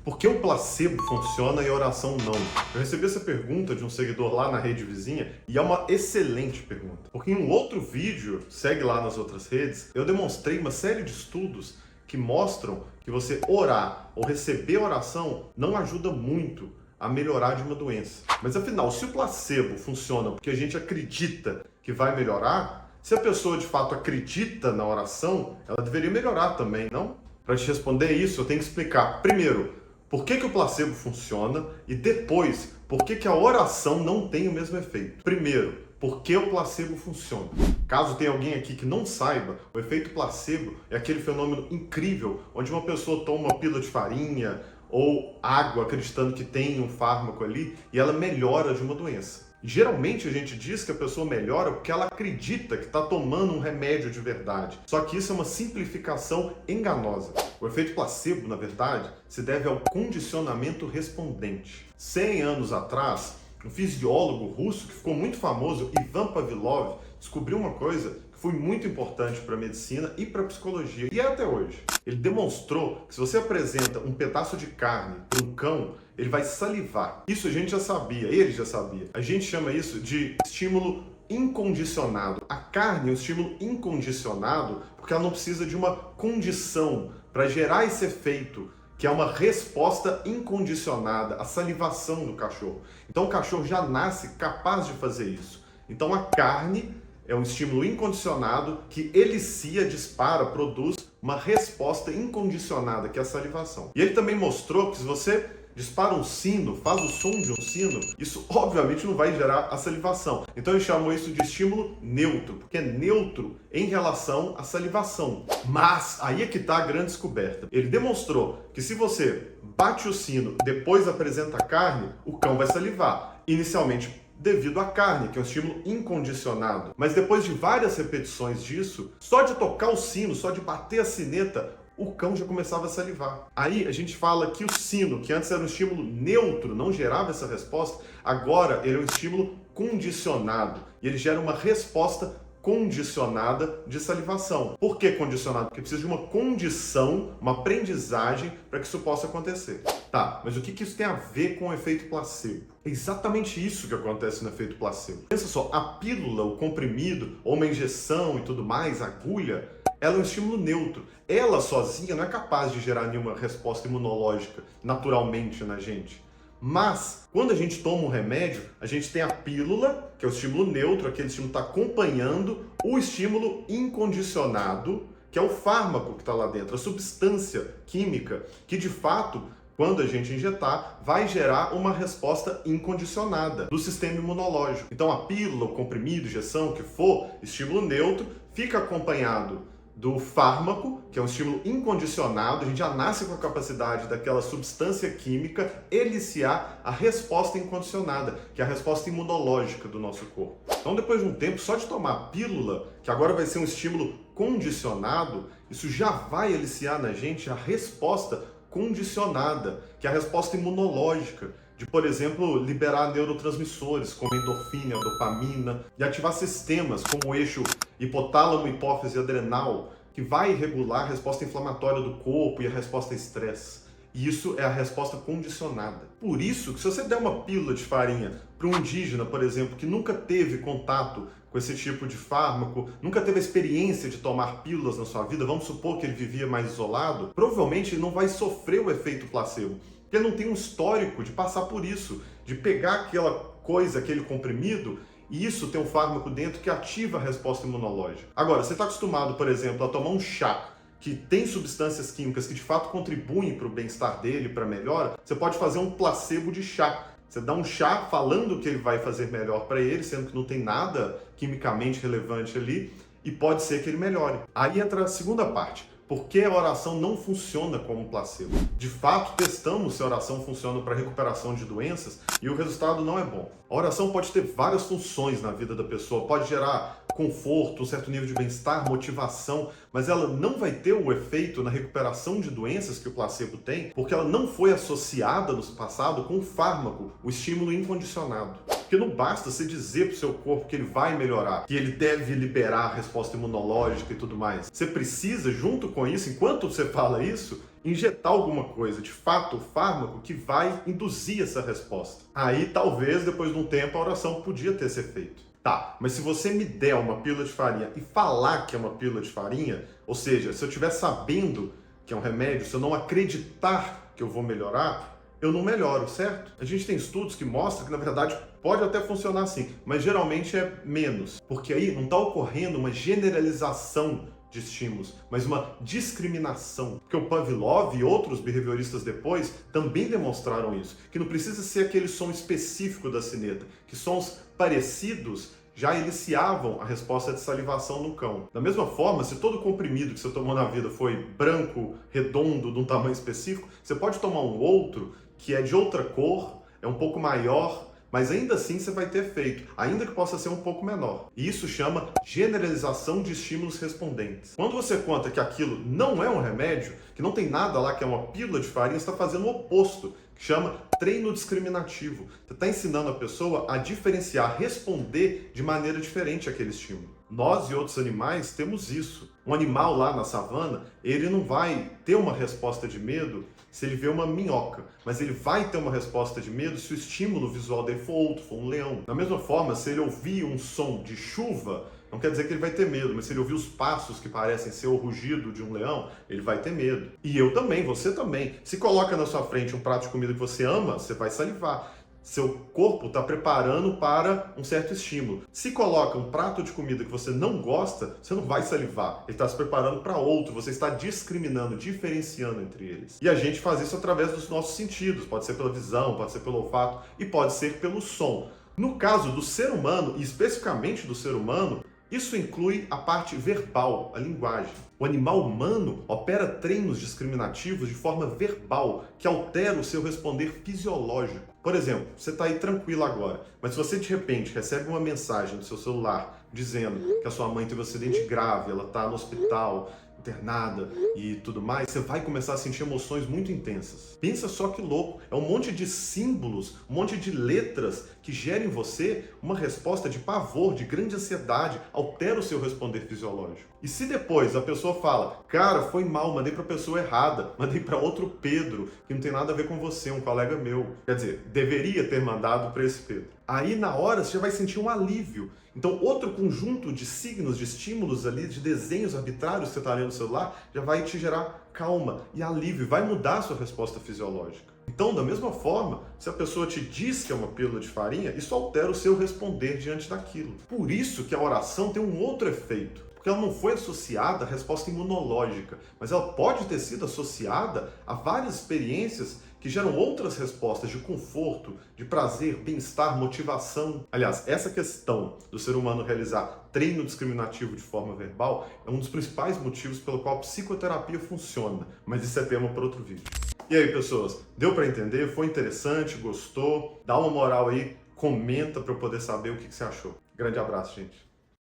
Por que o placebo funciona e a oração não? Eu recebi essa pergunta de um seguidor lá na rede vizinha e é uma excelente pergunta. Porque em um outro vídeo, segue lá nas outras redes, eu demonstrei uma série de estudos que mostram que você orar ou receber oração não ajuda muito a melhorar de uma doença. Mas afinal, se o placebo funciona porque a gente acredita que vai melhorar, se a pessoa de fato acredita na oração, ela deveria melhorar também, não? Para te responder isso, eu tenho que explicar primeiro por que o placebo funciona e depois por que a oração não tem o mesmo efeito. Primeiro, por que o placebo funciona? Caso tenha alguém aqui que não saiba, o efeito placebo é aquele fenômeno incrível onde uma pessoa toma uma pílula de farinha ou água acreditando que tem um fármaco ali e ela melhora de uma doença. Geralmente a gente diz que a pessoa melhora porque ela acredita que está tomando um remédio de verdade. Só que isso é uma simplificação enganosa. O efeito placebo, na verdade, se deve ao condicionamento respondente. 100 anos atrás, um fisiólogo russo que ficou muito famoso, Ivan Pavlov, descobriu uma coisa que foi muito importante para a medicina e para a psicologia, e é até hoje. Ele demonstrou que se você apresenta um pedaço de carne para um cão, ele vai salivar. Isso a gente já sabia, ele já sabia. A gente chama isso de estímulo incondicionado. A carne é um estímulo incondicionado porque ela não precisa de uma condição para gerar esse efeito, que é uma resposta incondicionada à salivação do cachorro. Então o cachorro já nasce capaz de fazer isso. Então a carne é um estímulo incondicionado que elicia, dispara, produz uma resposta incondicionada, que é a salivação. E ele também mostrou que se você dispara um sino, faz o som de um sino, isso obviamente não vai gerar a salivação. Então ele chamou isso de estímulo neutro, porque é neutro em relação à salivação. Mas aí é que está a grande descoberta. Ele demonstrou que se você bate o sino, depois apresenta a carne, o cão vai salivar. Inicialmente devido à carne, que é um estímulo incondicionado. Mas depois de várias repetições disso, só de tocar o sino, só de bater a sineta, o cão já começava a salivar. Aí a gente fala que o sino, que antes era um estímulo neutro, não gerava essa resposta, agora ele é um estímulo condicionado. E ele gera uma resposta condicionada de salivação. Por que condicionado? Porque precisa de uma condição, uma aprendizagem para que isso possa acontecer. Tá, mas o que isso tem a ver com o efeito placebo? É exatamente isso que acontece no efeito placebo. Pensa só, a pílula, o comprimido, ou uma injeção e tudo mais, a agulha, ela é um estímulo neutro. Ela sozinha não é capaz de gerar nenhuma resposta imunológica naturalmente na gente. Mas, quando a gente toma um remédio, a gente tem a pílula, que é o estímulo neutro, aquele estímulo está acompanhando o estímulo incondicionado, que é o fármaco que está lá dentro, a substância química, que de fato, quando a gente injetar, vai gerar uma resposta incondicionada do sistema imunológico. Então a pílula, o comprimido, injeção, o que for, estímulo neutro, fica acompanhado do fármaco, que é um estímulo incondicionado, a gente já nasce com a capacidade daquela substância química eliciar a resposta incondicionada, que é a resposta imunológica do nosso corpo. Então, depois de um tempo, só de tomar a pílula, que agora vai ser um estímulo condicionado, isso já vai eliciar na gente a resposta condicionada, que é a resposta imunológica, de, por exemplo, liberar neurotransmissores como a endorfina, a dopamina, e ativar sistemas como o eixo hipotálamo, hipófise adrenal, que vai regular a resposta inflamatória do corpo e a resposta a estresse. E isso é a resposta condicionada. Por isso que se você der uma pílula de farinha para um indígena, por exemplo, que nunca teve contato com esse tipo de fármaco, nunca teve a experiência de tomar pílulas na sua vida, vamos supor que ele vivia mais isolado, provavelmente ele não vai sofrer o efeito placebo. Porque ele não tem um histórico de passar por isso, de pegar aquela coisa, aquele comprimido, e isso tem um fármaco dentro que ativa a resposta imunológica. Agora, você está acostumado, por exemplo, a tomar um chá que tem substâncias químicas que de fato contribuem para o bem-estar dele, para a melhora, você pode fazer um placebo de chá. Você dá um chá falando que ele vai fazer melhor para ele, sendo que não tem nada quimicamente relevante ali, e pode ser que ele melhore. Aí entra a segunda parte. Por que a oração não funciona como placebo? De fato, testamos se a oração funciona para recuperação de doenças e o resultado não é bom. A oração pode ter várias funções na vida da pessoa, pode gerar conforto, um certo nível de bem-estar, motivação, mas ela não vai ter o efeito na recuperação de doenças que o placebo tem, porque ela não foi associada no passado com o fármaco, o estímulo incondicionado. Porque não basta você dizer para o seu corpo que ele vai melhorar, que ele deve liberar a resposta imunológica e tudo mais. Você precisa, junto com isso, enquanto você fala isso, injetar alguma coisa, de fato, o fármaco que vai induzir essa resposta. Aí, talvez, depois de um tempo, a oração podia ter esse efeito. Tá, mas se você me der uma pílula de farinha e falar que é uma pílula de farinha, ou seja, se eu estiver sabendo que é um remédio, se eu não acreditar que eu vou melhorar, eu não melhoro, certo? A gente tem estudos que mostram que, na verdade, pode até funcionar assim, mas geralmente é menos, porque aí não está ocorrendo uma generalização de estímulos, mas uma discriminação. Porque o Pavlov e outros behavioristas depois também demonstraram isso, que não precisa ser aquele som específico da sineta, que sons parecidos já iniciavam a resposta de salivação no cão. Da mesma forma, se todo comprimido que você tomou na vida foi branco, redondo, de um tamanho específico, você pode tomar um outro que é de outra cor, é um pouco maior, mas ainda assim você vai ter efeito, ainda que possa ser um pouco menor. E isso chama generalização de estímulos respondentes. Quando você conta que aquilo não é um remédio, que não tem nada lá que é uma pílula de farinha, você está fazendo o oposto, que chama treino discriminativo. Você está ensinando a pessoa a diferenciar, responder de maneira diferente àquele estímulo. Nós e outros animais temos isso. Um animal lá na savana, ele não vai ter uma resposta de medo se ele vê uma minhoca, mas ele vai ter uma resposta de medo se o estímulo visual dele for outro, for um leão. Da mesma forma, se ele ouvir um som de chuva, não quer dizer que ele vai ter medo, mas se ele ouvir os passos que parecem ser o rugido de um leão, ele vai ter medo. E eu também, você também. Se coloca na sua frente um prato de comida que você ama, você vai salivar. Seu corpo está preparando para um certo estímulo. Se coloca um prato de comida que você não gosta, você não vai salivar. Ele está se preparando para outro, você está discriminando, diferenciando entre eles. E a gente faz isso através dos nossos sentidos. Pode ser pela visão, pode ser pelo olfato e pode ser pelo som. No caso do ser humano, e especificamente do ser humano, isso inclui a parte verbal, a linguagem. O animal humano opera treinos discriminativos de forma verbal, que altera o seu responder fisiológico. Por exemplo, você está aí tranquilo agora, mas se você de repente recebe uma mensagem no seu celular dizendo que a sua mãe teve um acidente grave, ela está no hospital, internada e tudo mais, você vai começar a sentir emoções muito intensas. Pensa só que louco, é um monte de símbolos, um monte de letras que geram em você uma resposta de pavor, de grande ansiedade, altera o seu responder fisiológico. E se depois a pessoa fala, cara, foi mal, mandei para a pessoa errada, mandei para outro Pedro, que não tem nada a ver com você, um colega meu. Quer dizer, deveria ter mandado para esse Pedro. Aí na hora você já vai sentir um alívio. Então outro conjunto de signos, de estímulos ali, de desenhos arbitrários que você está lendo no celular, já vai te gerar calma e alívio, vai mudar a sua resposta fisiológica. Então, da mesma forma, se a pessoa te diz que é uma pílula de farinha, isso altera o seu responder diante daquilo. Por isso que a oração tem um outro efeito. Porque ela não foi associada à resposta imunológica, mas ela pode ter sido associada a várias experiências que geram outras respostas de conforto, de prazer, bem-estar, motivação. Aliás, essa questão do ser humano realizar treino discriminativo de forma verbal é um dos principais motivos pelo qual a psicoterapia funciona, mas isso é tema para outro vídeo. E aí, pessoas, deu para entender? Foi interessante? Gostou? Dá uma moral aí, comenta para eu poder saber o que você achou. Grande abraço, gente.